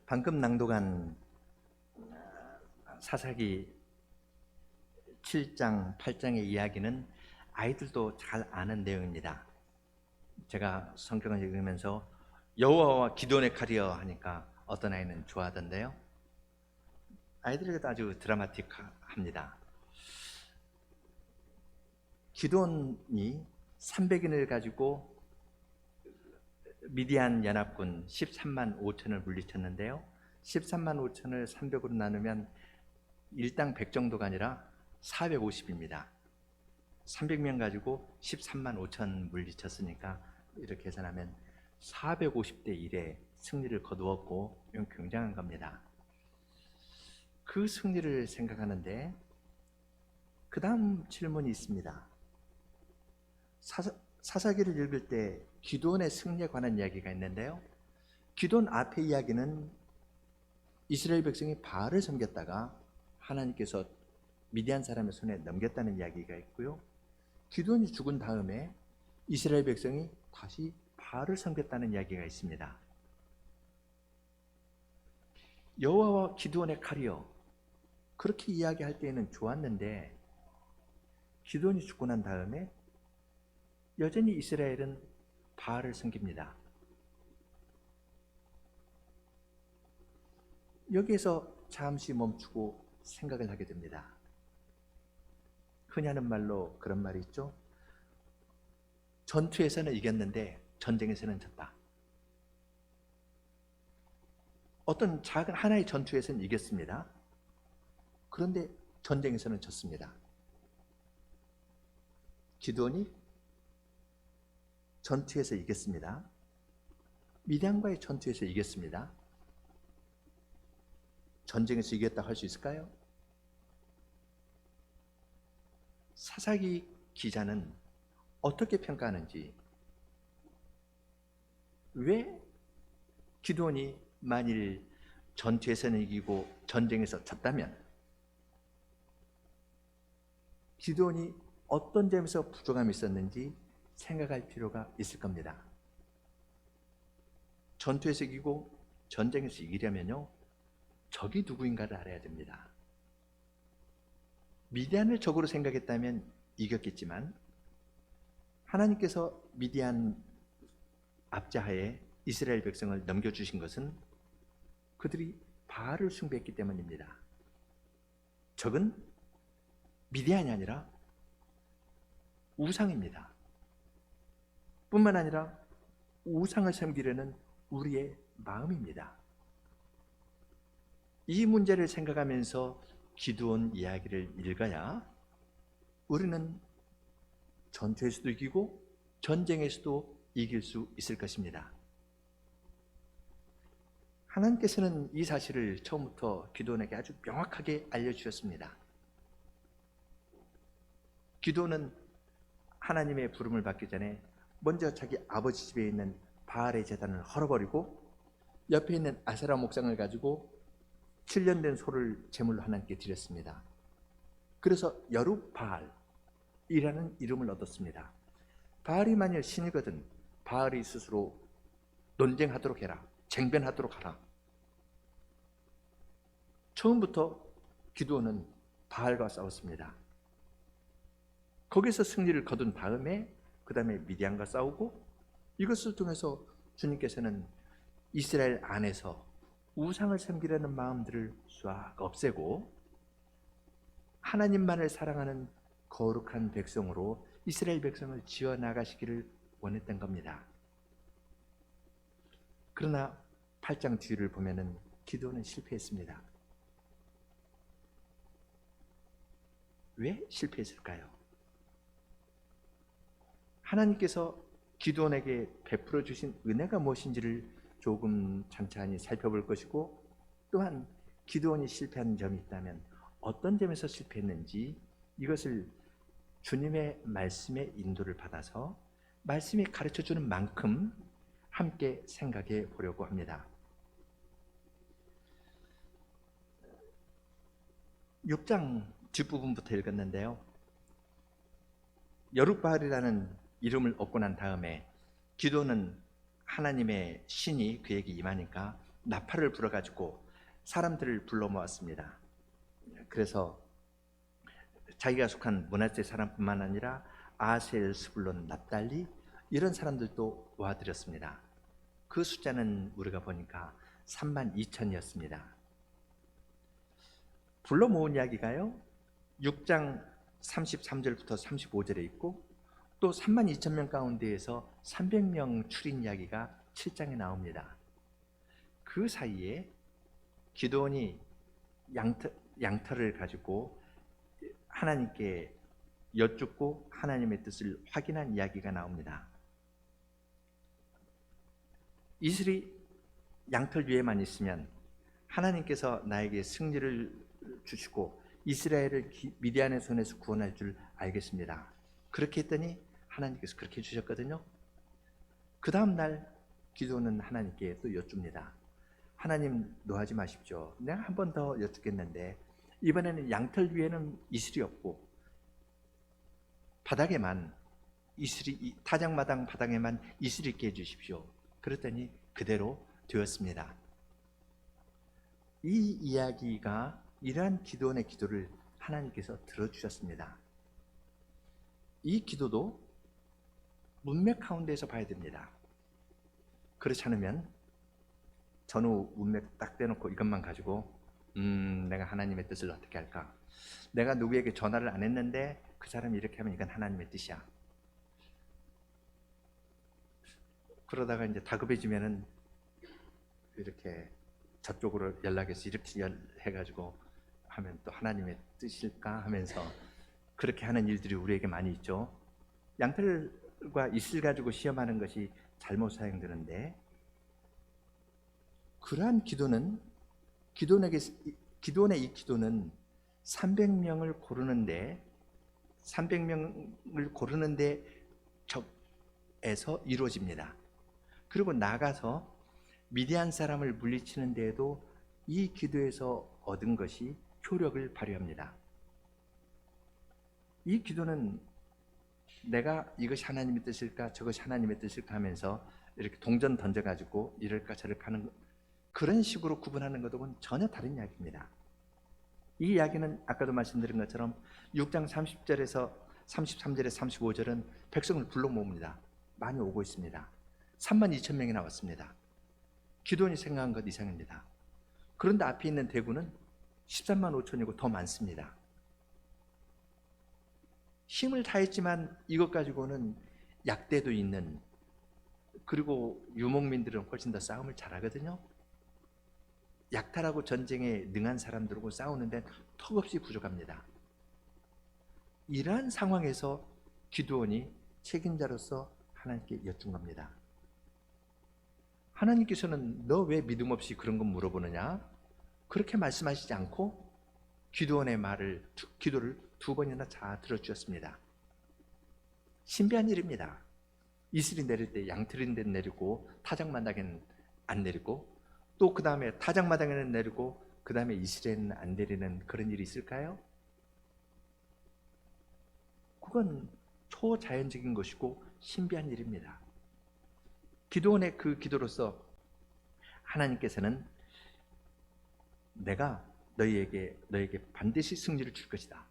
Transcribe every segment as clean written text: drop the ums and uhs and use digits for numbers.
방금 낭독한 사사기 7장, 8장의 이야기는 아이들도 잘 아는 내용입니다. 제가 성경을 읽으면서 여호와와 기드온의 칼이여 하니까 어떤 아이는 좋아하던데요. 아이들에게도 아주 드라마틱합니다. 기드온이 300인을 가지고 미디안 연합군 13만 5천을 물리쳤는데요. 13만 5천을 300으로 나누면 일당 100 정도가 아니라 450입니다. 300명 가지고 13만 5천 물리쳤으니까 이렇게 계산하면 450대 1의 승리를 거두었고, 이건 굉장한 겁니다. 그 승리를 생각하는데 그 다음 질문이 있습니다. 사사기를 읽을 때 기드온의 승리에 관한 이야기가 있는데요, 기드온 앞의 이야기는 이스라엘 백성이 바알을 섬겼다가 하나님께서 미디안 사람의 손에 넘겼다는 이야기가 있고요, 기드온이 죽은 다음에 이스라엘 백성이 다시 바알을 섬겼다는 이야기가 있습니다. 여호와와 기드온의 칼이여, 그렇게 이야기할 때에는 좋았는데 기드온이 죽고 난 다음에 여전히 이스라엘은 바알을 섬깁니다. 여기에서 잠시 멈추고 생각을 하게 됩니다. 흔히 하는 말로 그런 말이 있죠. 전투에서는 이겼는데 전쟁에서는 졌다. 어떤 작은 하나의 전투에서는 이겼습니다. 그런데 전쟁에서는 졌습니다. 기드온이 전투에서 이겼습니다. 미디안과의 전투에서 이겼습니다. 전쟁에서 이겼다고 할 수 있을까요? 사사기 기자는 어떻게 평가하는지, 왜 기드온이 만일 전투에서는 이기고 전쟁에서 졌다면 기드온이 어떤 점에서 부족함이 있었는지 생각할 필요가 있을 겁니다. 전투에서 이기고 전쟁에서 이기려면요, 적이 누구인가를 알아야 됩니다. 미디안을 적으로 생각했다면 이겼겠지만 하나님께서 미디안 압제하에 이스라엘 백성을 넘겨주신 것은 그들이 바알을 숭배했기 때문입니다. 적은 미디안이 아니라 우상입니다. 뿐만 아니라 우상을 섬기려는 우리의 마음입니다. 이 문제를 생각하면서 기드온 이야기를 읽어야 우리는 전투에서도 이기고 전쟁에서도 이길 수 있을 것입니다. 하나님께서는 이 사실을 처음부터 기드온에게 아주 명확하게 알려주셨습니다. 기드온은 하나님의 부름을 받기 전에 먼저 자기 아버지 집에 있는 바알의 제단을 헐어버리고 옆에 있는 아세라 목상을 가지고 7년 된 소를 제물로 하나님께 드렸습니다. 그래서 여룻바알이라는 이름을 얻었습니다. 바알이 만일 신이거든 바알이 스스로 논쟁하도록 해라, 쟁변하도록 하라. 처음부터 기드온은 바알과 싸웠습니다. 거기서 승리를 거둔 다음에 그 다음에 미디안과 싸우고, 이것을 통해서 주님께서는 이스라엘 안에서 우상을 섬기려는 마음들을 싹 없애고 하나님만을 사랑하는 거룩한 백성으로 이스라엘 백성을 지어 나가시기를 원했던 겁니다. 그러나 8장 뒤를 보면은 기드온은 실패했습니다. 왜 실패했을까요? 하나님께서 기드온에게 베풀어 주신 은혜가 무엇인지를 조금 찬찬히 살펴볼 것이고, 또한 기드온이 실패한 점이 있다면 어떤 점에서 실패했는지, 이것을 주님의 말씀의 인도를 받아서 말씀이 가르쳐주는 만큼 함께 생각해 보려고 합니다. 6장 뒷부분부터 읽었는데요, 여룻바알이라는 이름을 얻고 난 다음에 기드온은 하나님의 신이 그에게 임하니까 나팔을 불어가지고 사람들을 불러 모았습니다. 그래서 자기가 속한 므낫세 사람뿐만 아니라 아셀, 스불론, 납달리 이런 사람들도 모아들였습니다. 그 숫자는 우리가 보니까 32,000이었습니다. 불러 모은 이야기가요 6장 33절부터 35절에 있고 또 32,000명 가운데에서 300명 추린 이야기가 7장에 나옵니다. 그 사이에 기드온이 양털을 가지고 하나님께 여쭙고 하나님의 뜻을 확인한 이야기가 나옵니다. 이슬이 양털 위에만 있으면 하나님께서 나에게 승리를 주시고 이스라엘을 미디안의 손에서 구원할 줄 알겠습니다. 그렇게 했더니 하나님께서 그렇게 해주셨거든요. 그 다음 날 기도는 하나님께 또 여쭙니다. 하나님 노하지 마십시오. 내가 한 번 더 여쭙겠는데 이번에는 양털 위에는 이슬이 없고 바닥에만 이슬이, 타작마당 바닥에만 이슬이 있게 해주십시오. 그랬더니 그대로 되었습니다. 이 이야기가 이러한 기도원의 기도를 하나님께서 들어주셨습니다. 이 기도도 문맥 가운데에서 봐야 됩니다. 그렇지 않으면 전후 문맥 딱 떼놓고 이것만 가지고 내가 하나님의 뜻을 어떻게 할까? 내가 누구에게 전화를 안 했는데 그 사람이 이렇게 하면 이건 하나님의 뜻이야. 그러다가 이제 다급해지면은 이렇게 저쪽으로 연락해서 이렇게 해가지고 하면 또 하나님의 뜻일까 하면서 그렇게 하는 일들이 우리에게 많이 있죠. 양털과 이슬 가지고 시험하는 것이 잘못 사용되는데 그러한 기도는 기도원의 이 기도는 300명을 고르는데 적에서 이루어집니다. 그리고 나가서 미디안 사람을 물리치는 데에도 이 기도에서 얻은 것이 효력을 발휘합니다. 이 기도는 내가 이것이 하나님의 뜻일까 저것이 하나님의 뜻일까 하면서 이렇게 동전 던져가지고 이럴까 저럴까 하는 그런 식으로 구분하는 것하고는 전혀 다른 이야기입니다. 이 이야기는 아까도 말씀드린 것처럼 6장 30절에서 33절에 35절은 백성을 불러 모읍니다. 많이 오고 있습니다. 32,000명이 나왔습니다. 기도원이 생각한 것 이상입니다. 그런데 앞에 있는 대군은 13만 5천이고 더 많습니다. 힘을 다했지만 이것 가지고는 약대도 있는, 그리고 유목민들은 훨씬 더 싸움을 잘하거든요. 약탈하고 전쟁에 능한 사람들하고 싸우는데 턱없이 부족합니다. 이러한 상황에서 기드온이 책임자로서 하나님께 여쭌 겁니다. 하나님께서는 너 왜 믿음 없이 그런 거 물어보느냐? 그렇게 말씀하시지 않고 기드온의 기도를 2번이나 다 들어주셨습니다. 신비한 일입니다. 이슬이 내릴 때 양털인데 내리고 타작마당에는 안 내리고 또 그 다음에 타작마당에는 내리고 그 다음에 이슬에는 안 내리는 그런 일이 있을까요? 그건 초자연적인 것이고 신비한 일입니다. 기드온의 그 기도로서 하나님께서는 내가 너에게 반드시 승리를 줄 것이다.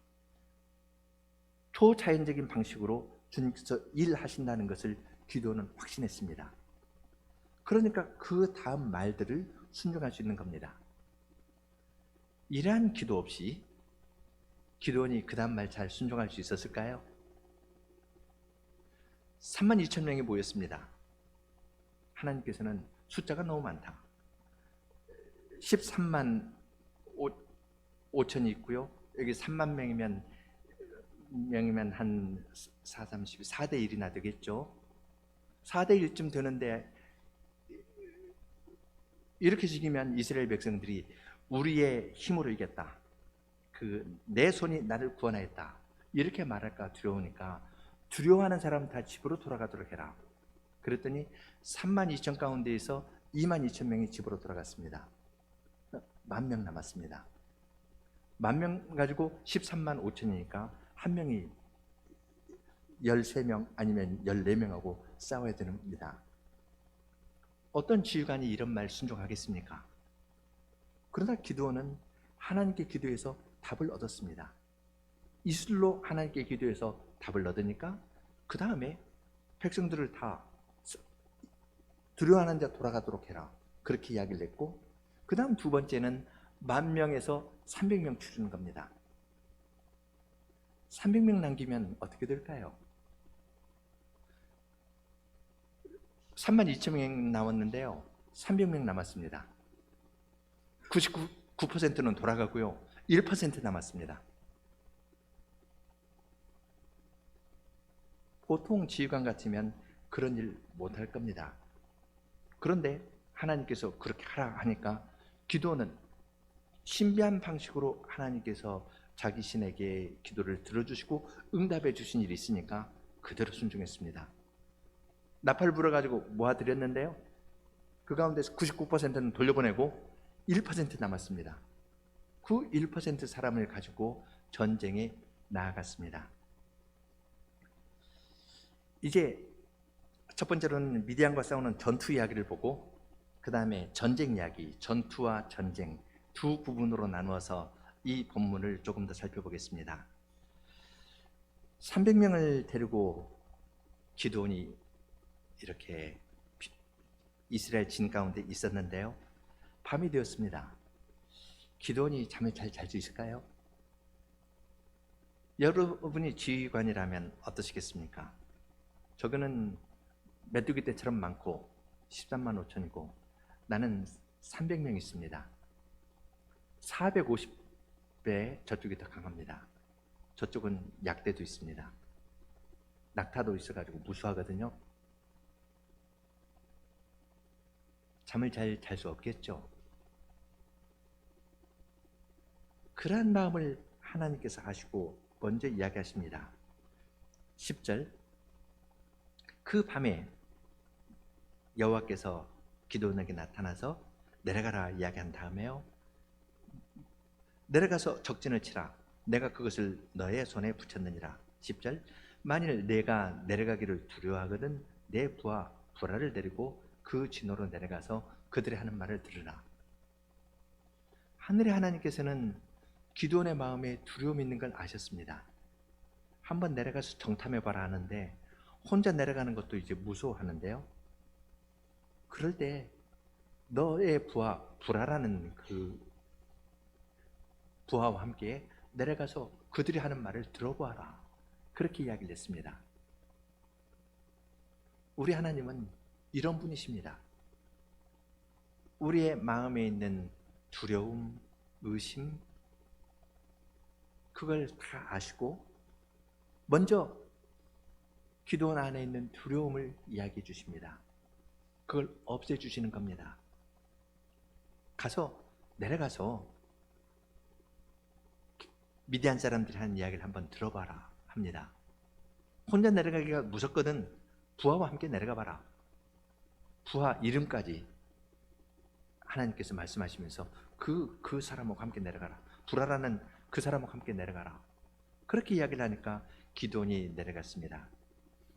초자연적인 방식으로 주님께서 일하신다는 것을 기드온은 확신했습니다. 그러니까 그 다음 말들을 순종할 수 있는 겁니다. 이러한 기도 없이 기드온이 그 다음 말 잘 순종할 수 있었을까요? 32,000명이 모였습니다. 하나님께서는 숫자가 너무 많다. 13만 5천이 있고요. 여기 3만 명이면 한 4, 30, 4대 1이나 되겠죠. 4대 1쯤 되는데 이렇게 죽이면 이스라엘 백성들이 우리의 힘으로 이겼다. 내 손이 나를 구원하였다. 이렇게 말할까 두려우니까 두려워하는 사람 다 집으로 돌아가도록 해라. 그랬더니 32,000 가운데에서 22,000명이 집으로 돌아갔습니다. 10,000명 남았습니다. 10,000명 가지고 13만 5천이니까 한 명이 13명 아니면 14명하고 싸워야 됩니다. 어떤 지휘관이 이런 말 순종하겠습니까? 그러나 기드온은 하나님께 기도해서 답을 얻었습니다. 이슬로 하나님께 기도해서 답을 얻으니까 그 다음에 백성들을 다 두려워하는 자 돌아가도록 해라, 그렇게 이야기를 했고, 그 다음 두 번째는 10,000명에서 300명 줄이는 겁니다. 300명 남기면 어떻게 될까요? 32,000명 남았는데요, 300명 남았습니다. 99%는 돌아가고요, 1% 남았습니다. 보통 지휘관 같으면 그런 일 못할 겁니다. 그런데 하나님께서 그렇게 하라 하니까 기도는 신비한 방식으로 하나님께서 자기 신에게 기도를 들어주시고 응답해 주신 일이 있으니까 그대로 순종했습니다. 나팔 불어가지고 모아드렸는데요, 그 가운데서 99%는 돌려보내고 1% 남았습니다. 그 1% 사람을 가지고 전쟁에 나아갔습니다. 이제 첫 번째로는 미디안과 싸우는 전투 이야기를 보고, 그 다음에 전쟁 이야기, 전투와 전쟁 두 부분으로 나누어서 이 본문을 조금 더 살펴보겠습니다. 300명을 데리고 기드온이 이렇게 이스라엘 진 가운데 있었는데요, 밤이 되었습니다. 기드온이 잠을 잘 잘 수 있을까요? 여러분이 지휘관이라면 어떠시겠습니까? 저거는 메뚜기 떼처럼 많고 13만 5천이고 나는 300명 있습니다. 450배 저쪽이 더 강합니다. 저쪽은 약대도 있습니다. 낙타도 있어가지고 무수하거든요. 잠을 잘 잘 수 없겠죠. 그러한 마음을 하나님께서 하시고 먼저 이야기하십니다. 10절, 그 밤에 여호와께서 기드온에게 나타나서 내려가라 이야기한 다음에요, 내려가서 적진을 치라, 내가 그것을 너의 손에 붙였느니라. 10절, 만일 내가 내려가기를 두려워하거든 내 부하 부라를 데리고 그 진호로 내려가서 그들이 하는 말을 들으라. 하늘의 하나님께서는 기드온의 마음에 두려움이 있는 걸 아셨습니다. 한번 내려가서 정탐해봐라 하는데 혼자 내려가는 것도 이제 무서워하는데요, 그럴 때 너의 부하 부라라는 그 부하와 함께 내려가서 그들이 하는 말을 들어보아라, 그렇게 이야기를 했습니다. 우리 하나님은 이런 분이십니다. 우리의 마음에 있는 두려움, 의심, 그걸 다 아시고 먼저 기도원 안에 있는 두려움을 이야기해 주십니다. 그걸 없애주시는 겁니다. 내려가서 미디안 사람들이 하는 이야기를 한번 들어봐라 합니다. 혼자 내려가기가 무섭거든 부하와 함께 내려가 봐라. 부하 이름까지 하나님께서 말씀하시면서 그 사람하고 함께 내려가라, 부라라는 그 사람하고 함께 내려가라, 그렇게 이야기를 하니까 기드온이 내려갔습니다.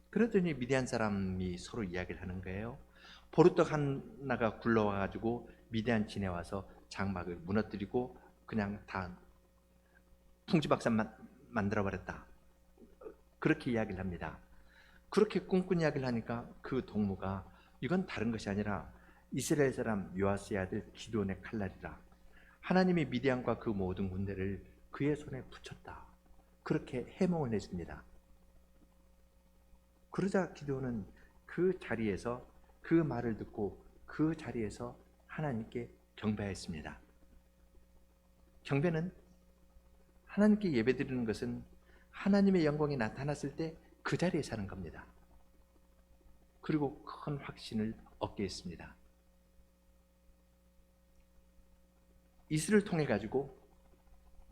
그러더니 미디안 사람이 서로 이야기를 하는 거예요. 보르떡 하나가 굴러와가지고 미디안 진에 와서 장막을 무너뜨리고 그냥 다 풍지박산 만들어버렸다, 그렇게 이야기를 합니다. 그렇게 꿈꾼 이야기를 하니까 그 동무가 이건 다른 것이 아니라 이스라엘 사람 요아스의 아들 기드온의 칼날이라, 하나님이 미디안과 그 모든 군대를 그의 손에 붙였다, 그렇게 해몽을 해줍니다. 그러자 기드온은 그 자리에서 그 말을 듣고 그 자리에서 하나님께 경배했습니다. 경배는 하나님께 예배드리는 것은 하나님의 영광이 나타났을 때 그 자리에 사는 겁니다. 그리고 큰 확신을 얻게 했습니다. 이슬을 통해 가지고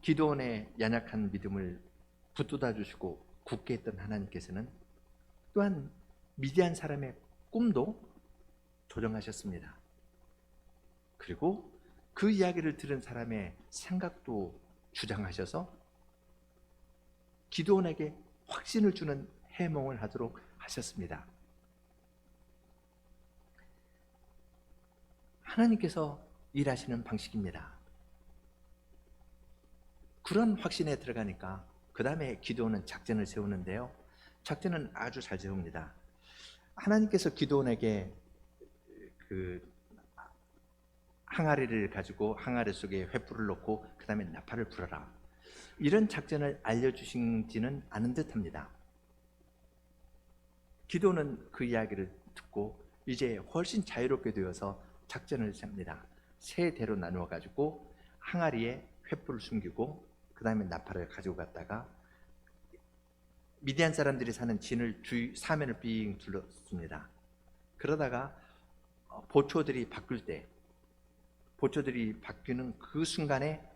기드온의 연약한 믿음을 붙돋아 주시고 굳게 했던 하나님께서는 또한 미디안 사람의 꿈도 조정하셨습니다. 그리고 그 이야기를 들은 사람의 생각도 주장하셔서 기드온에게 확신을 주는 해몽을 하도록 하셨습니다. 하나님께서 일하시는 방식입니다. 그런 확신에 들어가니까 그 다음에 기드온은 작전을 세우는데요. 작전은 아주 잘 세웁니다. 하나님께서 기드온에게 그 항아리를 가지고 항아리 속에 횃불을 넣고 그 다음에 나팔을 불어라, 이런 작전을 알려주신지는 않은 듯합니다. 기드온은 그 이야기를 듣고 이제 훨씬 자유롭게 되어서 작전을 셉니다. 세 대로 나누어 가지고 항아리에 횃불을 숨기고 그 다음에 나팔을 가지고 갔다가 미디안 사람들이 사는 진을 주위 사면을 삥 둘렀습니다. 그러다가 보초들이 바뀔 때, 보초들이 바뀌는 그 순간에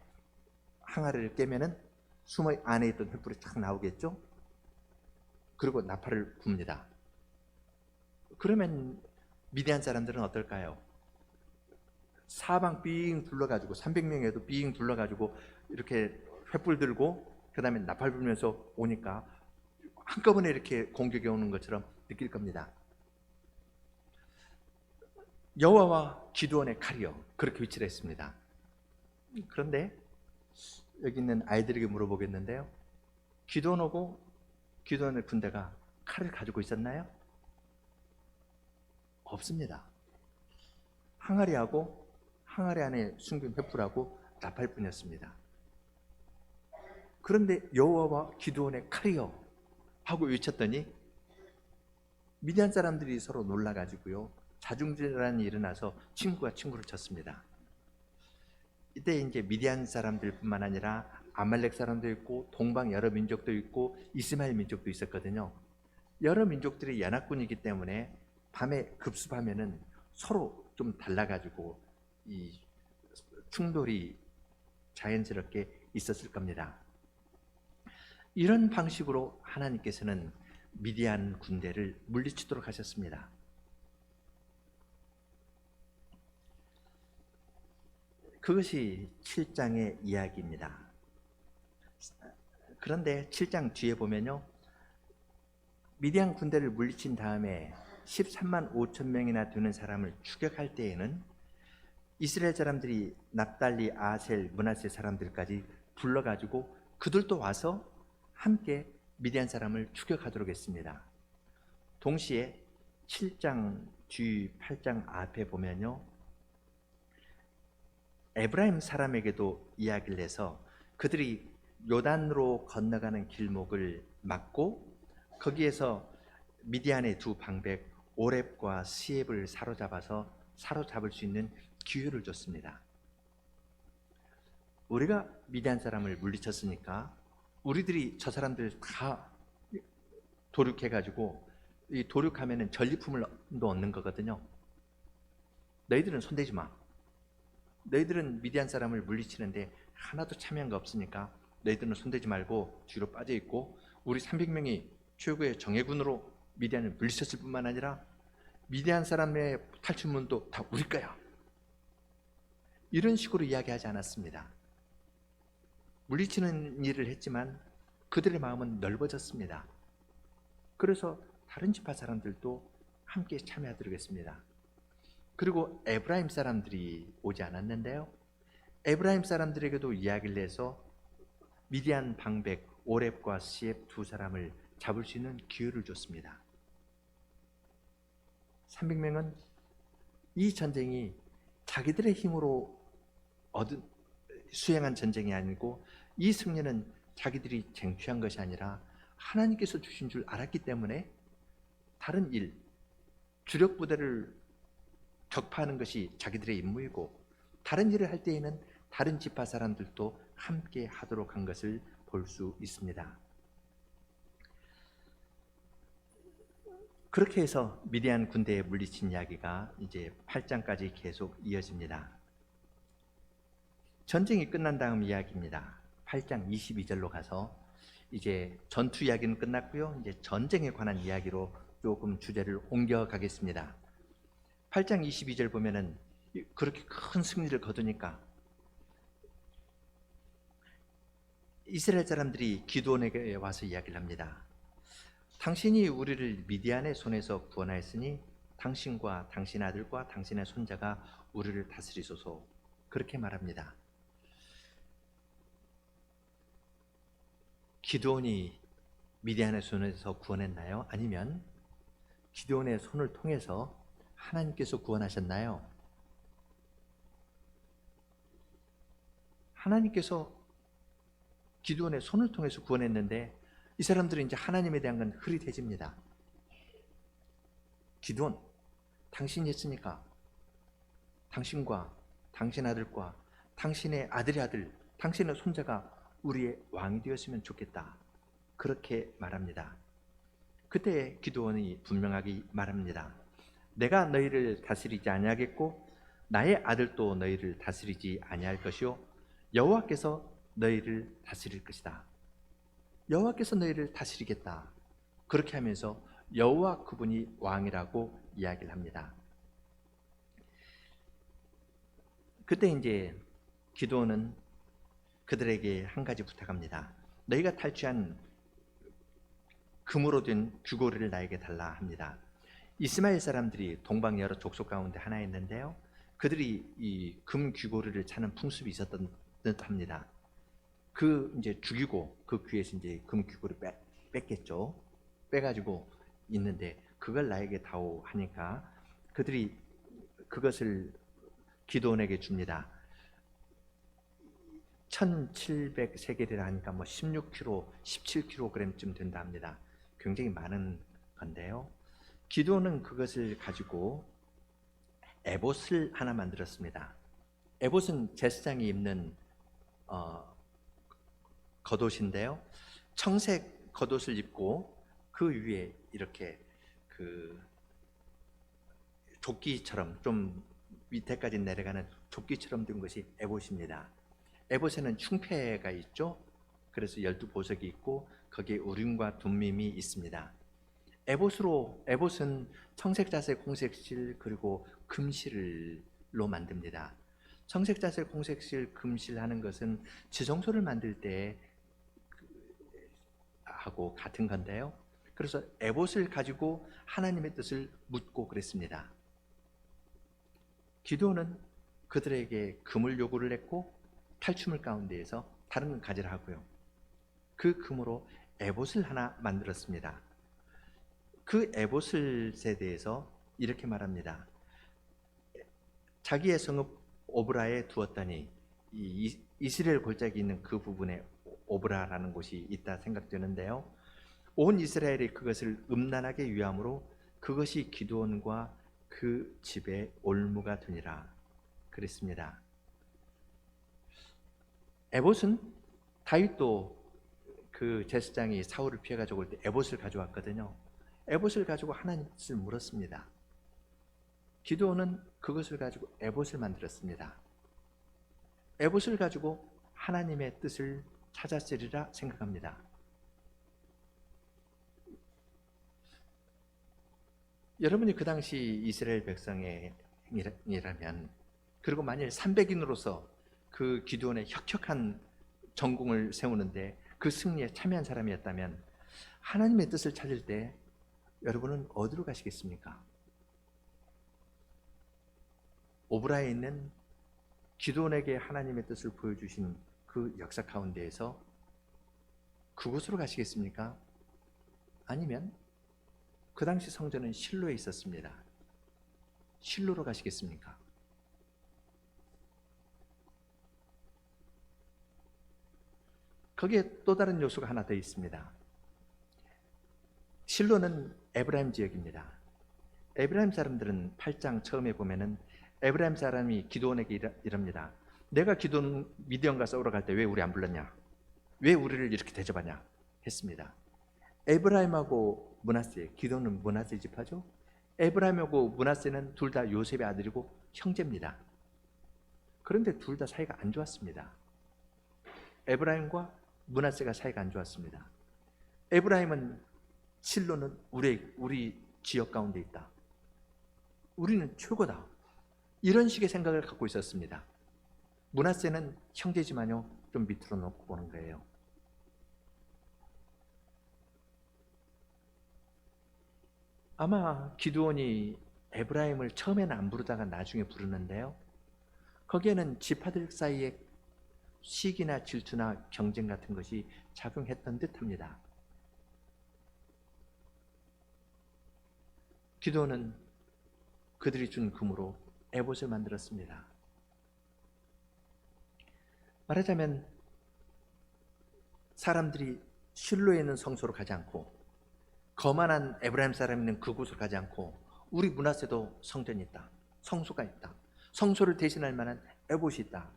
항아리를 깨면은 숨어 안에 있던 횃불이 탁 나오겠죠. 그리고 나팔을 붑니다. 그러면 미디안 사람들은 어떨까요? 사방 삥 둘러가지고 300명에도 삥 둘러가지고 이렇게 횃불 들고 그 다음에 나팔 불면서 오니까 한꺼번에 이렇게 공격이 오는 것처럼 느낄 겁니다. 여호와와 기드온의 칼이요, 그렇게 위치를 했습니다. 그런데 여기 있는 아이들에게 물어보겠는데요, 기드온하고 기드온의 군대가 칼을 가지고 있었나요? 없습니다. 항아리하고 항아리 안에 숨긴 횃불하고 나팔뿐이었습니다. 그런데 여호와와 기드온의 칼이요 하고 외쳤더니 미디안 사람들이 서로 놀라가지고요, 자중질환이 일어나서 친구가 친구를 쳤습니다. 이때 이제 미디안 사람들뿐만 아니라 아말렉 사람도 있고 동방 여러 민족도 있고 이스마엘 민족도 있었거든요. 여러 민족들이 연합군이기 때문에 밤에 급습하면은 서로 좀 달라가지고 이 충돌이 자연스럽게 있었을 겁니다. 이런 방식으로 하나님께서는 미디안 군대를 물리치도록 하셨습니다. 그것이 7장의 이야기입니다. 그런데 7장 뒤에 보면요, 미디안 군대를 물리친 다음에 13만 5천 명이나 되는 사람을 추격할 때에는 이스라엘 사람들이 납달리, 아셀, 므낫세 사람들까지 불러가지고 그들도 와서 함께 미디안 사람을 추격하도록 했습니다. 동시에 7장 뒤 8장 앞에 보면요, 에브라임 사람에게도 이야기를 해서 그들이 요단으로 건너가는 길목을 막고 거기에서 미디안의 두 방백 오렙과 시앱을 사로잡을 수 있는 기회를 줬습니다. 우리가 미디안 사람을 물리쳤으니까 우리들이 저 사람들 다 도륙해가지고 이 도륙하면은 전리품을 얻는 거거든요. 너희들은 손대지 마. 너희들은 미디안 사람을 물리치는데 하나도 참여한 거 없으니까 너희들은 손대지 말고 뒤로 빠져 있고, 우리 300명이 최고의 정예군으로 미디안을 물리쳤을 뿐만 아니라 미디안 사람의 탈출문도 다 우리 거야, 이런 식으로 이야기하지 않았습니다. 물리치는 일을 했지만 그들의 마음은 넓어졌습니다. 그래서 다른 지파 사람들도 함께 참여하도록 했습니다. 그리고 에브라임 사람들이 오지 않았는데요, 에브라임 사람들에게도 이야기를 해서 미디안 방백 오렙과 시앱 두 사람을 잡을 수 있는 기회를 줬습니다. 300명은 이 전쟁이 자기들의 힘으로 수행한 전쟁이 아니고 이 승리는 자기들이 쟁취한 것이 아니라 하나님께서 주신 줄 알았기 때문에 다른 일, 주력 부대를 격파하는 것이 자기들의 임무이고 다른 일을 할 때에는 다른 지파 사람들도 함께 하도록 한 것을 볼 수 있습니다. 그렇게 해서 미디안 군대에 물리친 이야기가 이제 8장까지 계속 이어집니다. 전쟁이 끝난 다음 이야기입니다. 8장 22절로 가서 이제 전투 이야기는 끝났고요, 이제 전쟁에 관한 이야기로 조금 주제를 옮겨가겠습니다. 8장 22절 보면은 그렇게 큰 승리를 거두니까 이스라엘 사람들이 기드온에게 와서 이야기를 합니다. 당신이 우리를 미디안의 손에서 구원하였으니 당신과 당신 아들과 당신의 손자가 우리를 다스리소서. 그렇게 말합니다. 기드온이 미디안의 손에서 구원했나요? 아니면 기드온의 손을 통해서 하나님께서 구원하셨나요? 하나님께서 기드온의 손을 통해서 구원했는데 이 사람들은 이제 하나님에 대한 건 흐릿해집니다. 기드온, 당신이 했으니까 당신과 당신 아들과 당신의 아들의 아들, 당신의 손자가 우리의 왕이 되었으면 좋겠다. 그렇게 말합니다. 그때 기드온이 분명하게 말합니다. 내가 너희를 다스리지 아니하겠고 나의 아들도 너희를 다스리지 아니할 것이요 여호와께서 너희를 다스릴 것이다. 여호와께서 너희를 다스리겠다. 그렇게 하면서 여호와 그분이 왕이라고 이야기를 합니다. 그때 이제 기드온은 그들에게 한 가지 부탁합니다. 너희가 탈취한 금으로 된 귀고리를 나에게 달라 합니다. 이스마엘 사람들이 동방 여러 족속 가운데 하나였는데요. 그들이 이 금 귀고리를 찾는 풍습이 있었던 듯합니다. 그 이제 죽이고 그 귀에서 이제 금 귀고리 뺐겠죠. 빼가지고 있는데 그걸 나에게 다오 하니까 그들이 그것을 기드온에게 줍니다. 1700세겔이라 하니까 뭐 16kg, 17kg쯤 된다 합니다. 굉장히 많은 건데요. 기드온은 그것을 가지고 에봇을 하나 만들었습니다. 에봇은 제사장이 입는 겉옷인데요. 청색 겉옷을 입고 그 위에 이렇게 그 조끼처럼 좀 밑에까지 내려가는 조끼처럼 된 것이 에봇입니다. 에봇에는 충패가 있죠. 그래서 12보석이 있고 거기에 우림과 둠밈이 있습니다. 에봇은 청색, 자색, 홍색실 그리고 금실로 만듭니다. 청색, 자색, 홍색실, 금실 하는 것은 지성소를 만들 때 하고 같은 건데요. 그래서 에봇을 가지고 하나님의 뜻을 묻고 그랬습니다. 기드온은 그들에게 금을 요구를 했고 탈취물 가운데에서 다른 건 가지라 하고요. 그 금으로 에봇을 하나 만들었습니다. 그 에봇에 대해서 이렇게 말합니다. 자기의 성읍 오브라에 두었더니 이 이스라엘 골짜기 있는 그 부분에 오브라라는 곳이 있다 생각되는데요. 온 이스라엘이 그것을 음란하게 위함으로 그것이 기드온과 그 집의 올무가 되니라 그랬습니다. 에봇은 다윗도 그 제사장이 사울을 피해가지고 올 때 에봇을 가져왔거든요. 에봇을 가지고 하나님 뜻을 물었습니다. 기드온은 그것을 가지고 에봇을 만들었습니다. 에봇을 가지고 하나님의 뜻을 찾았으리라 생각합니다. 여러분이 그 당시 이스라엘 백성이라면 그리고 만일 300인으로서 그 기드온의 혁혁한 전공을 세우는데 그 승리에 참여한 사람이었다면 하나님의 뜻을 찾을 때 여러분은 어디로 가시겠습니까? 오브라에 있는 기드온에게 하나님의 뜻을 보여주신 그 역사 가운데에서 그곳으로 가시겠습니까? 아니면 그 당시 성전은 실로에 있었습니다. 실로로 가시겠습니까? 거기에 또 다른 요소가 하나 더 있습니다. 실로는 에브라임 지역입니다. 에브라임 사람들은 8장 처음에 보면은 에브라임 사람이 기드온에게 이럽니다. 내가 기드온 미디안 싸우러 갈 때 왜 우리 안 불렀냐? 왜 우리를 이렇게 대접하냐? 했습니다. 에브라임하고 므낫세, 기드온은 므낫세 지파죠. 에브라임하고 므낫세는 둘 다 요셉의 아들이고 형제입니다. 그런데 둘 다 사이가 안 좋았습니다. 에브라임과 므낫세가 사이가 안 좋았습니다. 에브라임은 실로는 우리 지역 가운데 있다. 우리는 최고다. 이런 식의 생각을 갖고 있었습니다. 므낫세는 형제지만요, 좀 밑으로 놓고 보는 거예요. 아마 기드온이 에브라임을 처음에는 안 부르다가 나중에 부르는데요. 거기에는 지파들 사이에 시기나 질투나 경쟁 같은 것이 작용했던 듯합니다. 기도는 그들이 준 금으로 에봇을 만들었습니다. 말하자면 사람들이 실로에 있는 성소로 가지 않고 거만한 에브라임 사람이 있는 그곳으로 가지 않고 우리 문화세도 성전이 있다, 성소가 있다, 성소를 대신할 만한 에봇이 있다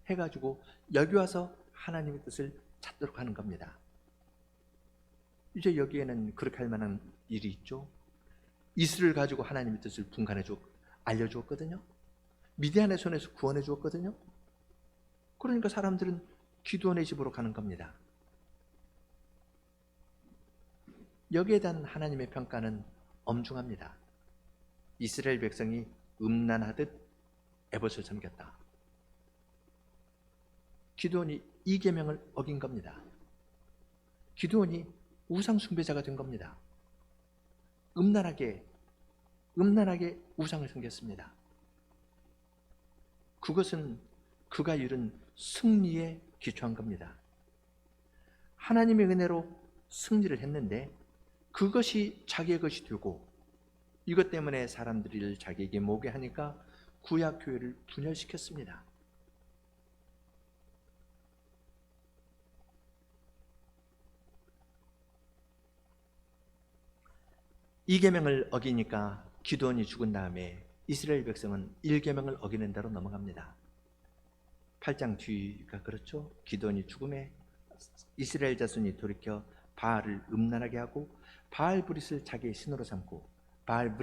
해가지고 여기 와서 하나님의 뜻을 찾도록 하는 겁니다. 이제 여기에는 그렇게 할 만한 일이 있죠. 이스를 가지고 하나님의 뜻을 분간해 알려주었거든요. 미디안의 손에서 구원해 주었거든요. 그러니까 사람들은 기드온의 집으로 가는 겁니다. 여기에 대한 하나님의 평가는 엄중합니다. 이스라엘 백성이 음란하듯 에봇을 섬겼다. 기드온이 이 계명을 어긴 겁니다. 기드온이 우상 숭배자가 된 겁니다. 음란하게 우상을 섬겼습니다. 그것은 그가 이룬 승리에 기초한 겁니다. 하나님의 은혜로 승리를 했는데 그것이 자기의 것이 되고 이것 때문에 사람들을 자기에게 모게 하니까 구약교회를 분열시켰습니다. 이 계명을 어기니까 기드온이 죽은 다음에 이스라엘 백성은 1계명을 어기는 대로 넘어갑니다. 8장 뒤가 그렇죠. 기드온이 죽음에 이스라엘 자손이 돌이켜 바알을 음란하게 하고 바알 브릿을 자기의 신으로 삼고 바알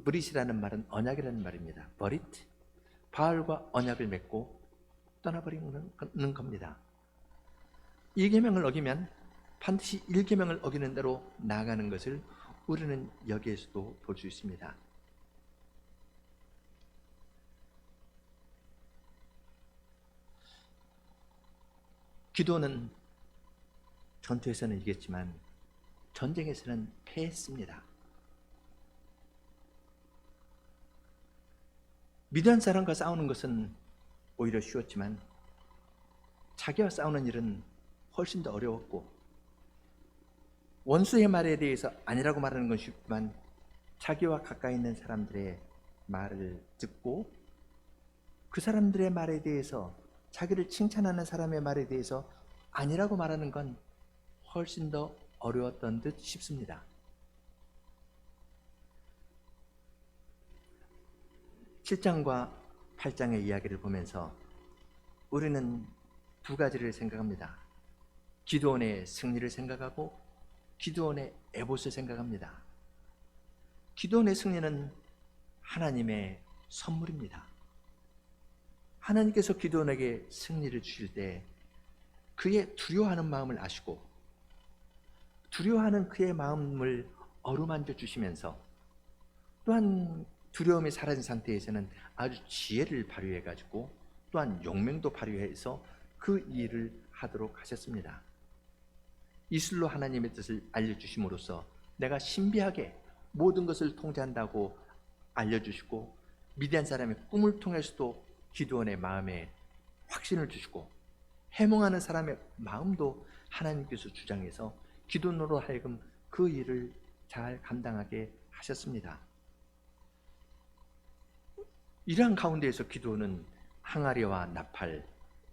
브릿이라는 말은 언약이라는 말입니다. 버릿, 바알과 언약을 맺고 떠나버리는 겁니다. 2계명을 어기면 반드시 1계명을 어기는 대로 나아가는 것을 우리는 여기에서도 볼 수 있습니다. 기도는 전투에서는 이겼지만 전쟁에서는 패했습니다. 미디안 사람과 싸우는 것은 오히려 쉬웠지만 자기와 싸우는 일은 훨씬 더 어려웠고 원수의 말에 대해서 아니라고 말하는 건 쉽지만 자기와 가까이 있는 사람들의 말을 듣고 그 사람들의 말에 대해서 자기를 칭찬하는 사람의 말에 대해서 아니라고 말하는 건 훨씬 더 어려웠던 듯 싶습니다. (7장과 8장의) 이야기를 보면서 우리는 두 가지를 생각합니다. 기드온의 승리를 생각하고 기드온의 에봇을 생각합니다. 기드온의 승리는 하나님의 선물입니다. 하나님께서 기드온에게 승리를 주실 때 그의 두려워하는 마음을 아시고 두려워하는 그의 마음을 어루만져 주시면서 또한 두려움이 사라진 상태에서는 아주 지혜를 발휘해 가지고 또한 용맹도 발휘해서 그 일을 하도록 하셨습니다. 이슬로 하나님의 뜻을 알려주심으로써 내가 신비하게 모든 것을 통제한다고 알려주시고 미디안 사람의 꿈을 통해서도 기드온의 마음에 확신을 주시고 해몽하는 사람의 마음도 하나님께서 주장해서 기드온으로 하여금 그 일을 잘 감당하게 하셨습니다. 이러한 가운데에서 기드온은 항아리와 나팔,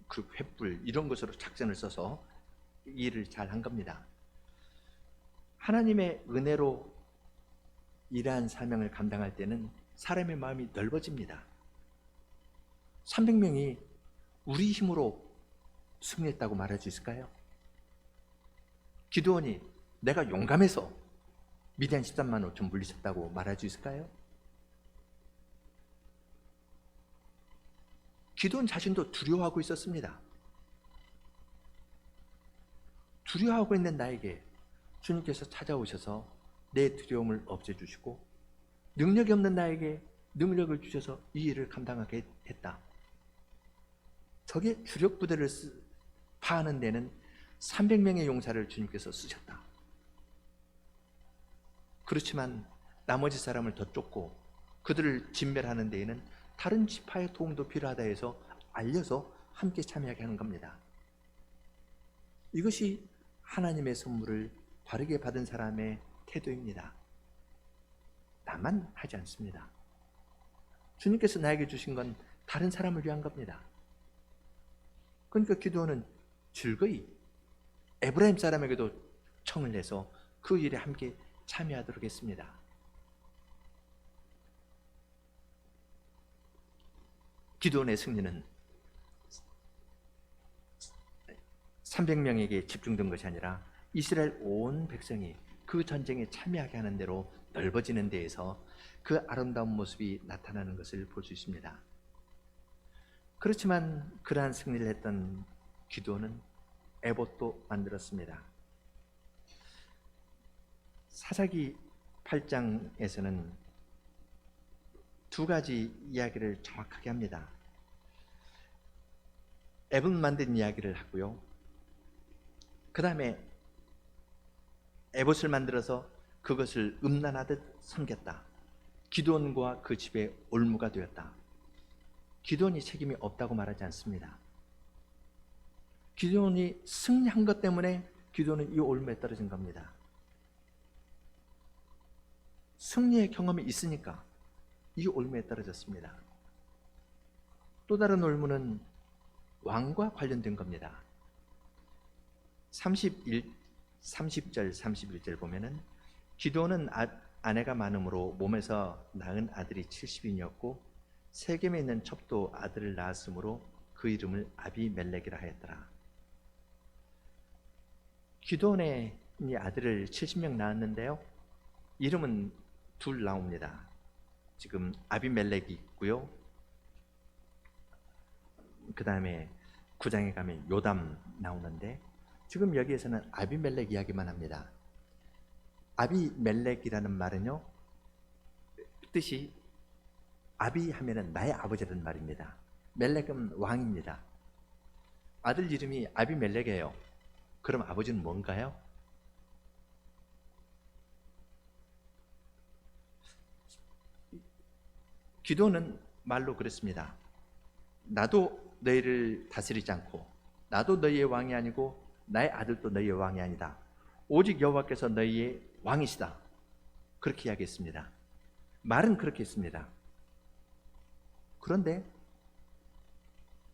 그 횃불 이런 것으로 작전을 써서 일을 잘 한 겁니다. 하나님의 은혜로 이러한 사명을 감당할 때는 사람의 마음이 넓어집니다. 300명이 우리 힘으로 승리했다고 말할 수 있을까요? 기드온이 내가 용감해서 미디안 13만 5천 물리쳤다고 말할 수 있을까요? 기드온 자신도 두려워하고 있었습니다. 두려워하고 있는 나에게 주님께서 찾아오셔서 내 두려움을 없애주시고 능력이 없는 나에게 능력을 주셔서 이 일을 감당하게 했다. 적의 주력 부대를 파하는 데는 300명의 용사를 주님께서 쓰셨다. 그렇지만 나머지 사람을 더 쫓고 그들을 진멸하는 데에는 다른 지파의 도움도 필요하다 해서 알려서 함께 참여하게 하는 겁니다. 이것이 하나님의 선물을 바르게 받은 사람의 태도입니다. 나만 하지 않습니다. 주님께서 나에게 주신 건 다른 사람을 위한 겁니다. 그러니까 기도는 즐거이 에브라임 사람에게도 청을 내서 그 일에 함께 참여하도록 했습니다. 기도원의 승리는 300명에게 집중된 것이 아니라 이스라엘 온 백성이 그 전쟁에 참여하게 하는 대로 넓어지는 데에서 그 아름다운 모습이 나타나는 것을 볼 수 있습니다. 그렇지만 그러한 승리를 했던 기도는 에봇도 만들었습니다. 사사기 8장에서는 두 가지 이야기를 정확하게 합니다. 에봇 만든 이야기를 하고요. 그 다음에 에봇을 만들어서 그것을 음란하듯 섬겼다. 기드온과 그 집의 올무가 되었다. 기드온이 책임이 없다고 말하지 않습니다. 기드온이 승리한 것 때문에 기드온은 이 올무에 떨어진 겁니다. 승리의 경험이 있으니까 이 올무에 떨어졌습니다. 또 다른 올무는 왕과 관련된 겁니다. 30절, 31절 보면은 기드온은 아내가 많음으로 몸에서 낳은 아들이 70인이었고 세겜에 있는 첩도 아들을 낳았으므로 그 이름을 아비멜렉이라 하였더라. 기드온의 아들을 70명 낳았는데요. 이름은 둘 나옵니다. 지금 아비멜렉이 있고요. 그 다음에 9장에 가면 요담 나오는데 지금 여기에서는 아비멜렉 이야기만 합니다. 아비멜렉이라는 말은요, 뜻이 아비 하면은 나의 아버지라는 말입니다. 멜렉은 왕입니다. 아들 이름이 아비멜렉이에요. 그럼 아버지는 뭔가요? 기도는 말로 그랬습니다. 나도 너희를 다스리지 않고 나도 너희의 왕이 아니고 나의 아들도 너희의 왕이 아니다. 오직 여호와께서 너희의 왕이시다. 그렇게 이야기했습니다. 말은 그렇게 했습니다. 그런데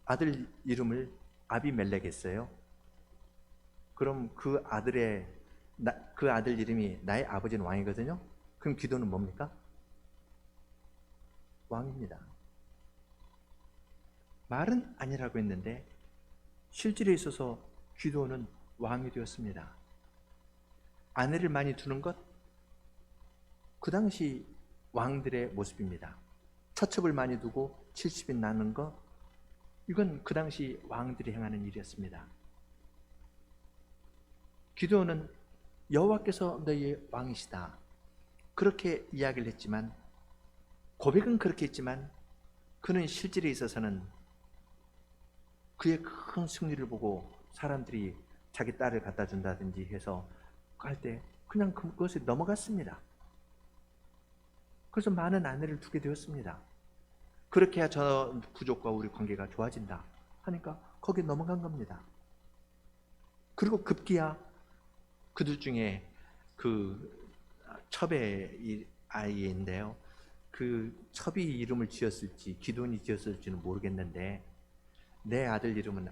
아들 이름을 아비멜렉 했어요. 그럼 그 아들 이름이 나의 아버지는 왕이거든요. 그럼 기도는 뭡니까? 왕입니다. 말은 아니라고 했는데 실질에 있어서 기도는 왕이 되었습니다. 아내를 많이 두는 것, 그 당시 왕들의 모습입니다. 처첩을 많이 두고 70인 낳는 것, 이건 그 당시 왕들이 행하는 일이었습니다. 기도는 여호와께서 너희의 왕이시다. 그렇게 이야기를 했지만, 고백은 그렇게 했지만 그는 실질에 있어서는 그의 큰 승리를 보고 사람들이 자기 딸을 갖다 준다든지 해서 할 때 그냥 그것에 넘어갔습니다. 그래서 많은 아내를 두게 되었습니다. 그렇게 해야 저 부족과 우리 관계가 좋아진다 하니까 거기에 넘어간 겁니다. 그리고 급기야 그들 중에 그 첩의 아이인데요, 그 첩이 이름을 지었을지 기돈이 지었을지는 모르겠는데 내 아들 이름은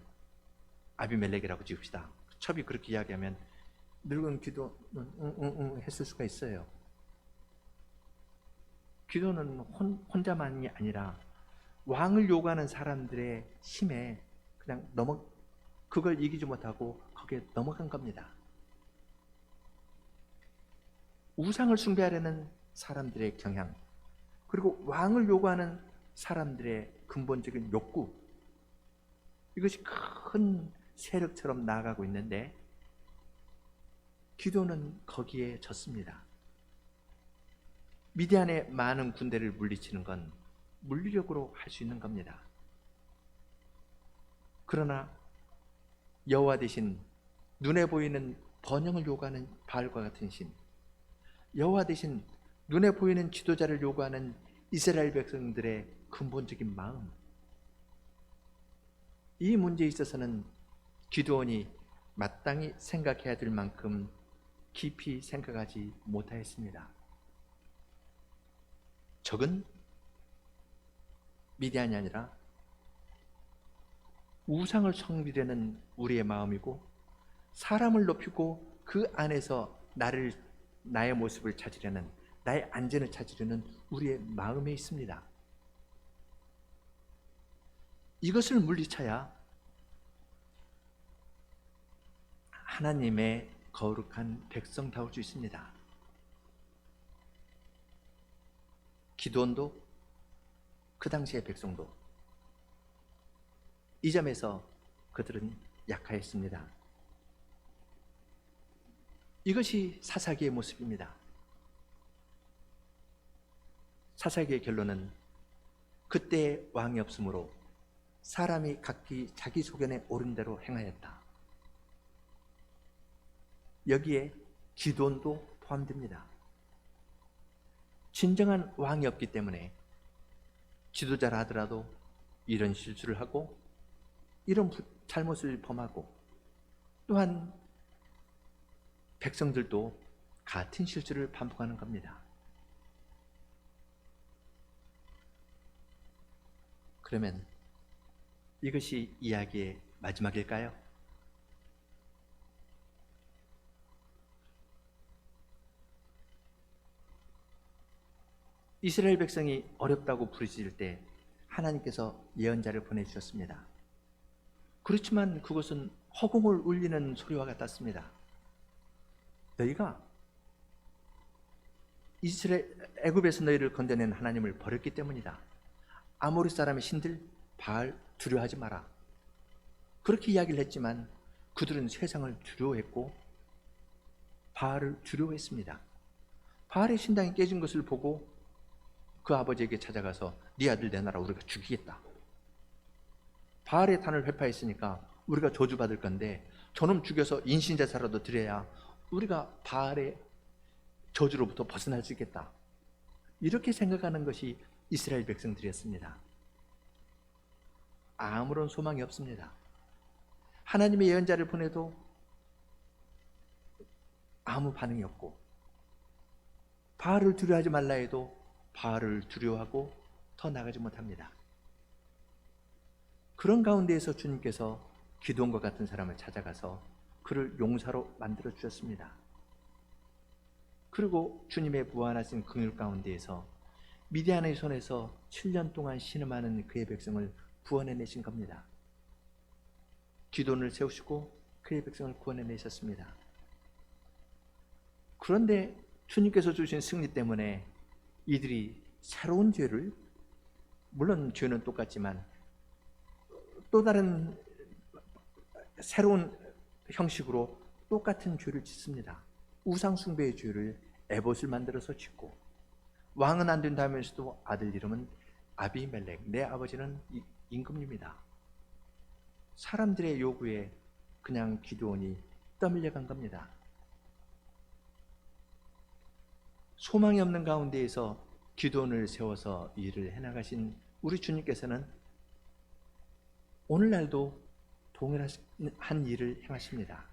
아비멜렉이라고 지읍시다. 첩이 그렇게 이야기하면 늙은 기도는 했을 수가 있어요. 기도는 혼자만이 아니라 왕을 요구하는 사람들의 힘에 그냥 그걸 이기지 못하고 거기에 넘어간 겁니다. 우상을 숭배하려는 사람들의 경향, 그리고 왕을 요구하는 사람들의 근본적인 욕구, 이것이 큰 세력처럼 나아가고 있는데 기도는 거기에 졌습니다. 미디안의 많은 군대를 물리치는 건 물리력으로 할 수 있는 겁니다. 그러나 여호와 대신 눈에 보이는 번영을 요구하는 바알과 같은 신, 여호와 대신 눈에 보이는 지도자를 요구하는 이스라엘 백성들의 근본적인 마음, 이 문제에 있어서는 기드온이 마땅히 생각해야 될 만큼 깊이 생각하지 못하였습니다. 적은 미디안이 아니라 우상을 섬기려는 우리의 마음이고, 사람을 높이고 그 안에서 나의 모습을 찾으려는, 나의 안전을 찾으려는 우리의 마음에 있습니다. 이것을 물리쳐야 하나님의 거룩한 백성다울 수 있습니다. 기드온도 그 당시의 백성도 이 점에서 그들은 약하였습니다. 이것이 사사기의 모습입니다. 사사기의 결론은 그때의 왕이 없으므로 사람이 각기 자기 소견에 옳은 대로 행하였다. 여기에 기드온도 포함됩니다. 진정한 왕이 없기 때문에 지도자라 하더라도 이런 실수를 하고 이런 잘못을 범하고, 또한 백성들도 같은 실수를 반복하는 겁니다. 그러면 이것이 이야기의 마지막일까요? 이스라엘 백성이 어렵다고 부르짖을 때 하나님께서 예언자를 보내주셨습니다. 그렇지만 그것은 허공을 울리는 소리와 같았습니다. 너희가 애굽에서 너희를 건져낸 하나님을 버렸기 때문이다. 아모리 사람의 신들 바알 두려워하지 마라. 그렇게 이야기를 했지만 그들은 세상을 두려워했고 바알을 두려워했습니다. 바알의 신당이 깨진 것을 보고 그 아버지에게 찾아가서 네 아들 내놔라, 우리가 죽이겠다. 바알의 단을 회파했으니까 우리가 저주받을 건데 저놈 죽여서 인신제사라도 드려야 우리가 바알의 저주로부터 벗어날 수 있겠다. 이렇게 생각하는 것이 이스라엘 백성들이었습니다. 아무런 소망이 없습니다. 하나님의 예언자를 보내도 아무 반응이 없고, 바알을 두려워하지 말라 해도 바알을 두려워하고 더 나가지 못합니다. 그런 가운데에서 주님께서 기드온과 같은 사람을 찾아가서 그를 용사로 만들어 주셨습니다. 그리고 주님의 무한하신 긍휼 가운데에서 미디안의 손에서 7년 동안 신음하는 그의 백성을 구원해내신 겁니다. 기드온을 세우시고 그의 백성을 구원해내셨습니다. 그런데 주님께서 주신 승리 때문에 이들이 새로운 죄를, 물론 죄는 똑같지만 또 다른 새로운 형식으로 똑같은 죄를 짓습니다. 우상숭배의 죄를 에봇을 만들어서 짓고, 왕은 안 된다면서도 아들 이름은 아비멜렉, 내 아버지는 임금입니다. 사람들의 요구에 그냥 기드온이 떠밀려 간 겁니다. 소망이 없는 가운데에서 기드온을 세워서 일을 해나가신 우리 주님께서는 오늘날도 동일한 일을 행하십니다.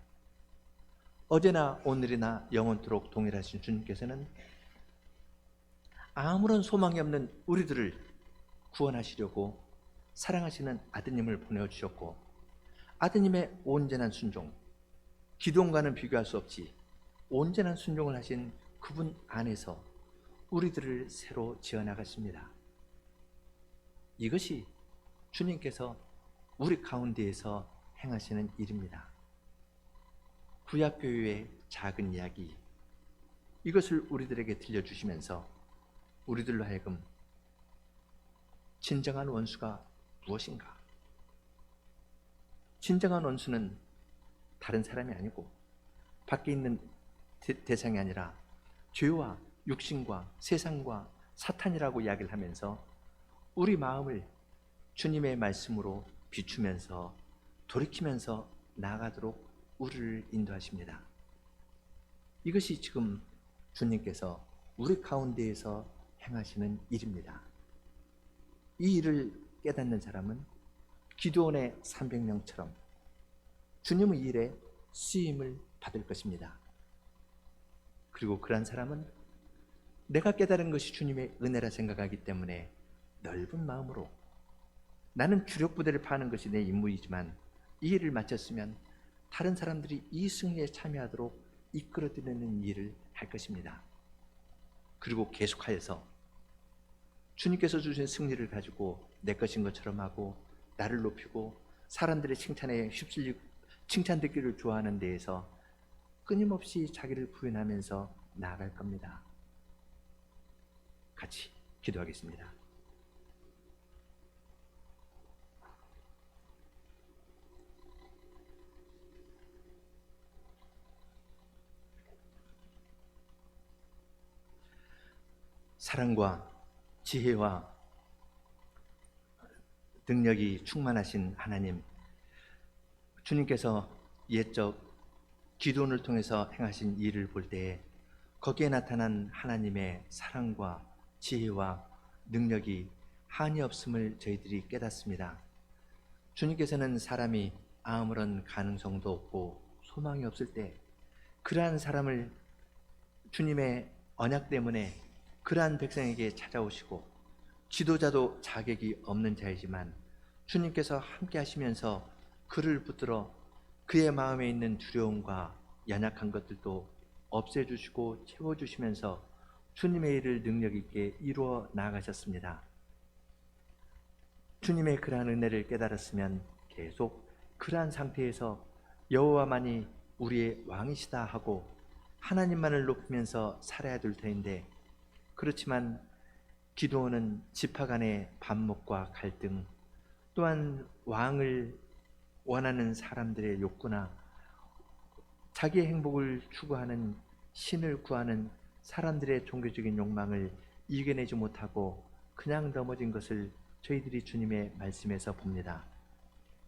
어제나 오늘이나 영원토록 동일하신 주님께서는 아무런 소망이 없는 우리들을 구원하시려고 사랑하시는 아드님을 보내주셨고, 아드님의 온전한 순종, 기드온과는 비교할 수 없이 온전한 순종을 하신 그분 안에서 우리들을 새로 지어나가십니다. 이것이 주님께서 우리 가운데에서 행하시는 일입니다. 구약교회의 작은 이야기, 이것을 우리들에게 들려주시면서 우리들로 하여금 진정한 원수가 무엇인가? 진정한 원수는 다른 사람이 아니고 밖에 있는 대상이 아니라 죄와 육신과 세상과 사탄이라고 이야기를 하면서 우리 마음을 주님의 말씀으로 비추면서 돌이키면서 나아가도록 우리를 인도하십니다. 이것이 지금 주님께서 우리 가운데에서 행하시는 일입니다. 이 일을 깨닫는 사람은 기드온의 300명처럼 주님의 일에 쓰임을 받을 것입니다. 그리고 그러한 사람은 내가 깨달은 것이 주님의 은혜라 생각하기 때문에 넓은 마음으로, 나는 주력 부대를 파는 것이 내 임무이지만 이 일을 마쳤으면 다른 사람들이 이 승리에 참여하도록 이끌어드리는 일을 할 것입니다. 그리고 계속하여서 주님께서 주신 승리를 가지고 내 것인 것처럼 하고 나를 높이고 사람들의 칭찬에 휩쓸리고 칭찬 듣기를 좋아하는 데에서 끊임없이 자기를 부인하면서 나아갈 겁니다. 같이 기도하겠습니다. 사랑과 지혜와 능력이 충만하신 하나님, 주님께서 옛적 기드온을 통해서 행하신 일을 볼 때에 거기에 나타난 하나님의 사랑과 지혜와 능력이 한이 없음을 저희들이 깨닫습니다. 주님께서는 사람이 아무런 가능성도 없고 소망이 없을 때 그러한 사람을 주님의 언약 때문에 그러한 백성에게 찾아오시고, 지도자도 자격이 없는 자이지만 주님께서 함께 하시면서 그를 붙들어 그의 마음에 있는 두려움과 연약한 것들도 없애주시고 채워주시면서 주님의 일을 능력 있게 이루어 나아가셨습니다. 주님의 그러한 은혜를 깨달았으면 계속 그러한 상태에서 여호와만이 우리의 왕이시다 하고 하나님만을 높이면서 살아야 될 터인데, 그렇지만 기드온은 지파 간의 반목과 갈등, 또한 왕을 원하는 사람들의 욕구나 자기의 행복을 추구하는 신을 구하는 사람들의 종교적인 욕망을 이겨내지 못하고 그냥 넘어진 것을 저희들이 주님의 말씀에서 봅니다.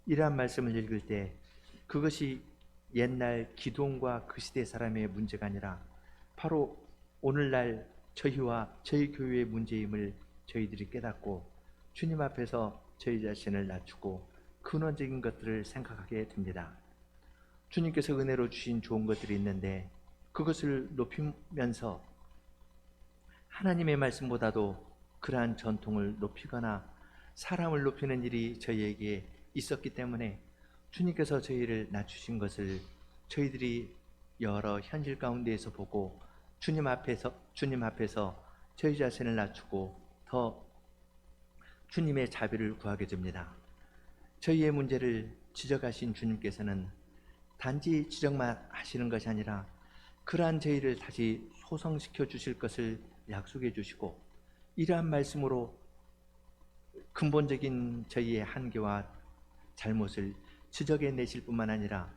이러한 말씀을 읽을 때 그것이 옛날 기드온과 그 시대 사람의 문제가 아니라 바로 오늘날 저희와 저희 교회의 문제임을 저희들이 깨닫고 주님 앞에서 저희 자신을 낮추고 근원적인 것들을 생각하게 됩니다. 주님께서 은혜로 주신 좋은 것들이 있는데 그것을 높이면서 하나님의 말씀보다도 그러한 전통을 높이거나 사람을 높이는 일이 저희에게 있었기 때문에 주님께서 저희를 낮추신 것을 저희들이 여러 현실 가운데에서 보고 주님 앞에서 저희 자신을 낮추고 더 주님의 자비를 구하게 됩니다. 저희의 문제를 지적하신 주님께서는 단지 지적만 하시는 것이 아니라 그러한 저희를 다시 소성시켜 주실 것을 약속해 주시고, 이러한 말씀으로 근본적인 저희의 한계와 잘못을 지적해 내실 뿐만 아니라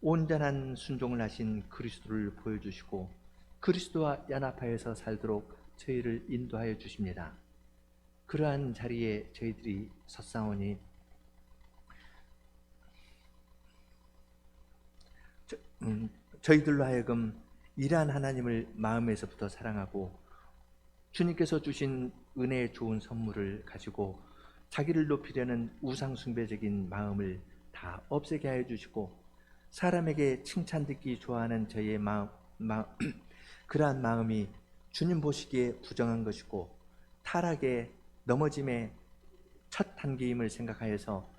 온전한 순종을 하신 그리스도를 보여주시고 그리스도와 연합하여서 살도록 저희를 인도하여 주십니다. 그러한 자리에 저희들이 섰사오니 저희들로 하여금 이러한 하나님을 마음에서부터 사랑하고 주님께서 주신 은혜의 좋은 선물을 가지고 자기를 높이려는 우상숭배적인 마음을 다 없애게 하여 주시고, 사람에게 칭찬 듣기 좋아하는 저희의 그러한 마음이 주님 보시기에 부정한 것이고 타락의 넘어짐의 첫 단계임을 생각하여서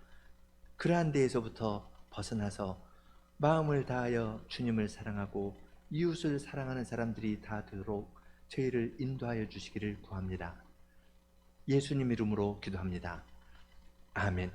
그러한 데에서부터 벗어나서 마음을 다하여 주님을 사랑하고 이웃을 사랑하는 사람들이 다 되도록 저희를 인도하여 주시기를 구합니다. 예수님 이름으로 기도합니다. 아멘.